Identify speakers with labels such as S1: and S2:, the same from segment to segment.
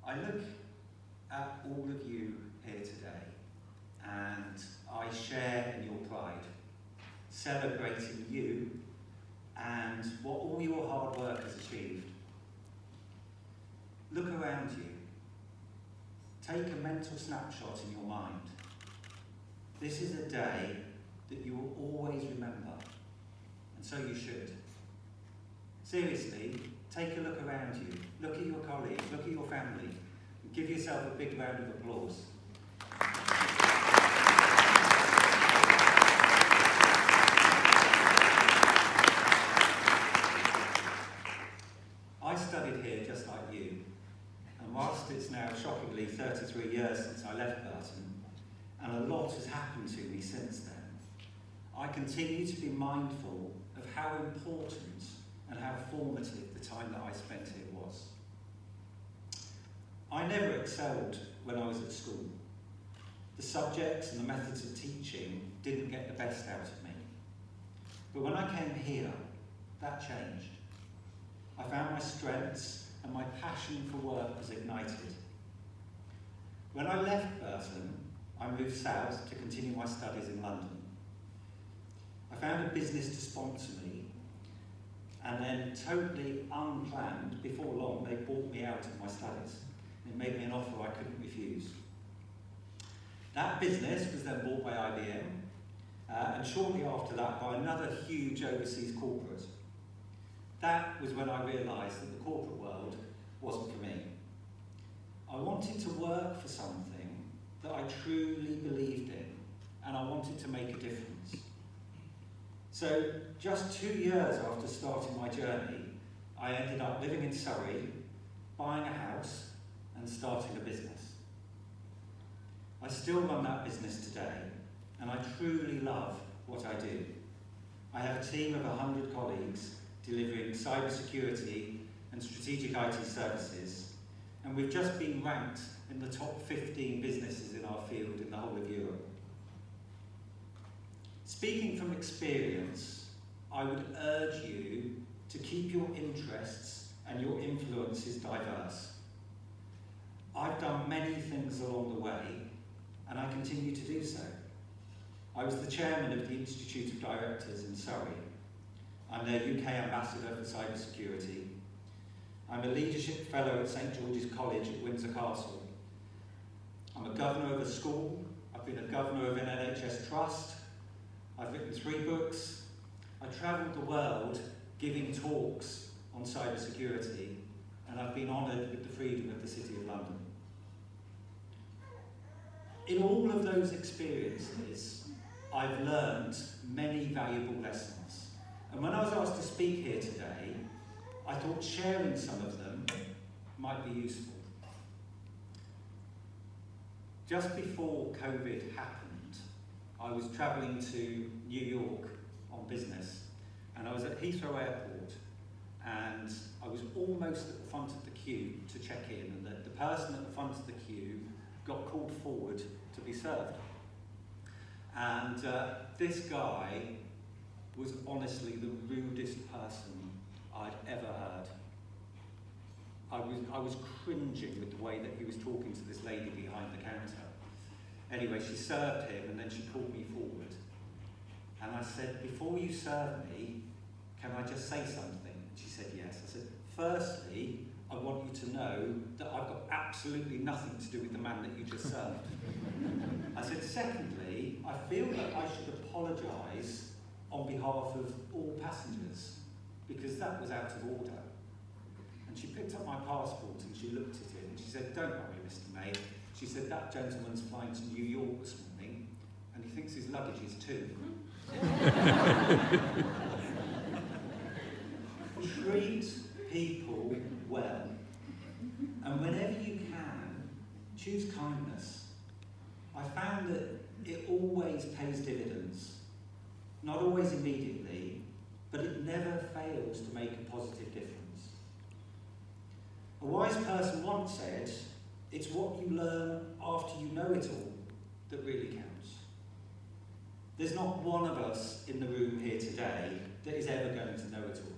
S1: I look at all of you here today and I share in your pride, celebrating you and what all your hard work has achieved. Look around you. Take a mental snapshot in your mind. This is a day that you will always remember, and so you should. Seriously, take a look around you. Look at your colleagues, look at your family, and give yourself a big round of applause. I studied here just like you, and whilst it's now shockingly 33 years since I left Burton, and a lot has happened to me since then, I continue to be mindful of how important and how formative the time that I spent here was. I never excelled when I was at school. The subjects and the methods of teaching didn't get the best out of me. But when I came here, that changed. I found my strengths and my passion for work was ignited. When I left Burton, I moved south to continue my studies in London. I found a business to sponsor me, and then totally unplanned, before long, they bought me out of my studies. It made me an offer I couldn't refuse. That business was then bought by IBM, and shortly after that by another huge overseas corporate. That was when I realised that the corporate world wasn't for me. I wanted to work for something that I truly believed in, and I wanted to make a difference. So, just 2 years after starting my journey, I ended up living in Surrey, buying a house, and starting a business. I still run that business today, and I truly love what I do. I have a team of 100 colleagues delivering cybersecurity and strategic IT services, and we've just been ranked in the top 15 businesses in our field in the whole of Europe. Speaking from experience, I would urge you to keep your interests and your influences diverse. I've done many things along the way, and I continue to do so. I was the chairman of the Institute of Directors in Surrey. I'm their UK ambassador for cybersecurity. I'm a leadership fellow at St George's College at Windsor Castle. I'm a governor of a school. I've been a governor of an NHS trust. I've written 3 books. I travelled the world giving talks on cybersecurity, and I've been honoured with the freedom of the City of London. In all of those experiences, I've learned many valuable lessons. And when I was asked to speak here today, I thought sharing some of them might be useful. Just before COVID happened, I was travelling to New York on business, and I was at Heathrow Airport, and I was almost at the front of the queue to check in, and the person at the front of the queue got called forward to be served. And this guy was honestly the rudest person I'd ever heard. I was cringing with the way that he was talking to this lady behind the counter. Anyway, she served him, and then she called me forward. And I said, before you serve me, can I just say something? And she said, yes. I said, firstly, I want you to know that I've got absolutely nothing to do with the man that you just served. I said, secondly, I feel that I should apologise on behalf of all passengers, because that was out of order. And she picked up my passport and she looked at it and she said, don't worry, Mr. May. She said, that gentleman's flying to New York this morning and he thinks his luggage is too. Treat people well. And whenever you can, choose kindness. I found that it always pays dividends. Not always immediately, but it never fails to make a positive difference. A wise person once said, it's what you learn after you know it all that really counts. There's not one of us in the room here today that is ever going to know it all.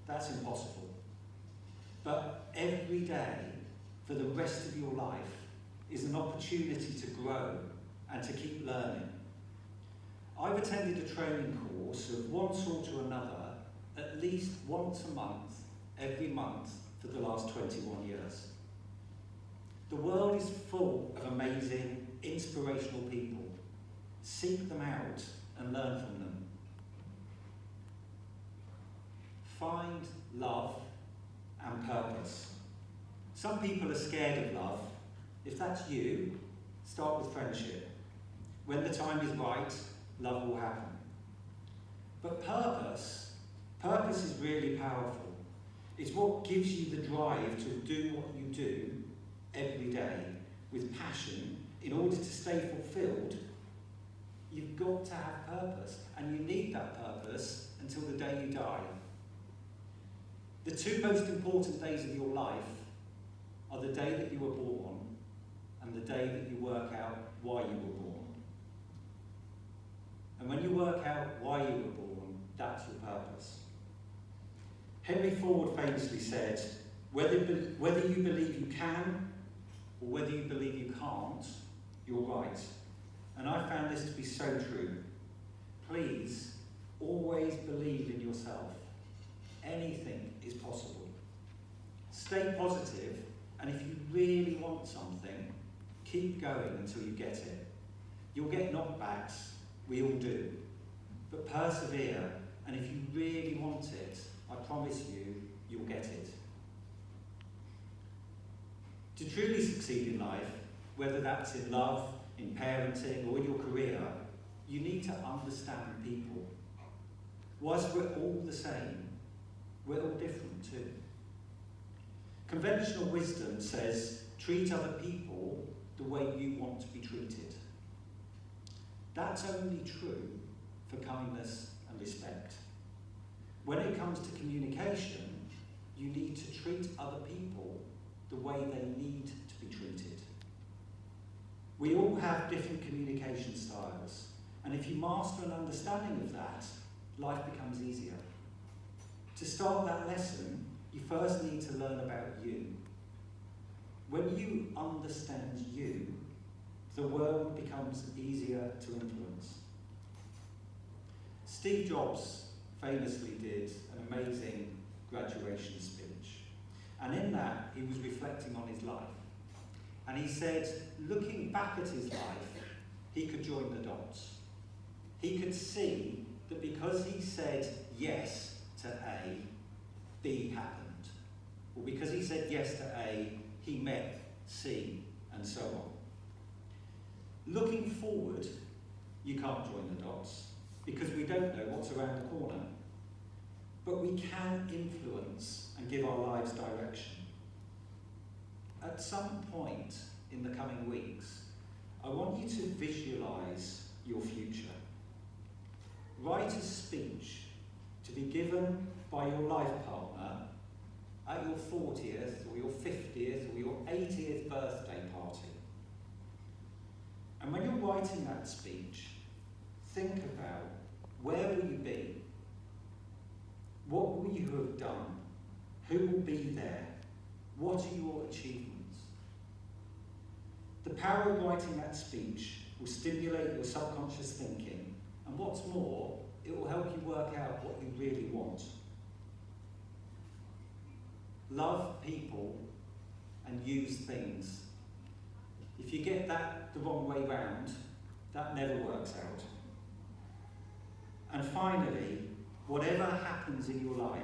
S1: That's impossible. But every day, for the rest of your life is an opportunity to grow and to keep learning. I've attended a training course of one sort or another at least once a month, every month for the last 21 years. The world is full of amazing, inspirational people. Seek them out and learn from them. Find love and purpose. Some people are scared of love. If that's you, start with friendship. When the time is right, love will happen. But purpose is really powerful. It's what gives you the drive to do what you do every day with passion. In order to stay fulfilled, you've got to have purpose, and you need that purpose until the day you die. The two most important days of your life are the day that you were born and the day that you work out why you were born. And when you work out why you were born, that's your purpose. Henry Ford famously said, whether you believe you can or whether you believe you can't, you're right. And I found this to be so true. Please, always believe in yourself. Anything is possible. Stay positive, and if you really want something, keep going until you get it. You'll get knockbacks, we all do. But persevere, and if you really want it, I promise you, you'll get it. To truly succeed in life, whether that's in love, in parenting, or in your career, you need to understand people. Whilst we're all the same, we're all different too. Conventional wisdom says, treat other people the way you want to be treated. That's only true for kindness and respect. When it comes to communication, you need to treat other people the way they need to be treated. We all have different communication styles, and if you master an understanding of that, life becomes easier. To start that lesson, you first need to learn about you. When you understand you, the world becomes easier to influence. Steve Jobs famously did an amazing graduation speech, and in that he was reflecting on his life. And he said, looking back at his life, he could join the dots. He could see that because he said yes to A, B happened. Or because he said yes to A, he met C, and so on. Looking forward, you can't join the dots, because we don't know what's around the corner. But we can influence and give our lives direction. At some point in the coming weeks, I want you to visualise your future. Write a speech to be given by your life partner at your 40th or your 50th or your 80th birthday party. And when you're writing that speech, think about where will you be? What will you have done? Who will be there? What are your achievements? The power of writing that speech will stimulate your subconscious thinking, and what's more, it will help you work out what you really want. Love people and use things. If you get that the wrong way round, that never works out. And finally, whatever happens in your life,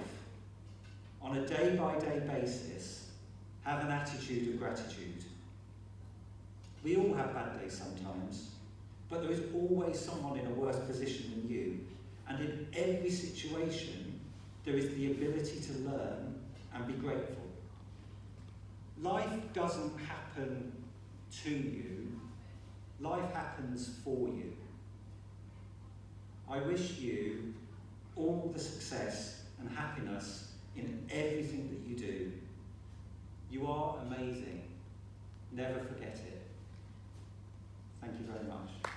S1: on a day-by-day basis, have an attitude of gratitude. We all have bad days sometimes, but there is always someone in a worse position than you. And in every situation, there is the ability to learn and be grateful. Life doesn't happen to you, life happens for you. I wish you all the success and happiness in everything that you do. You are amazing. Never forget it. Thank you very much.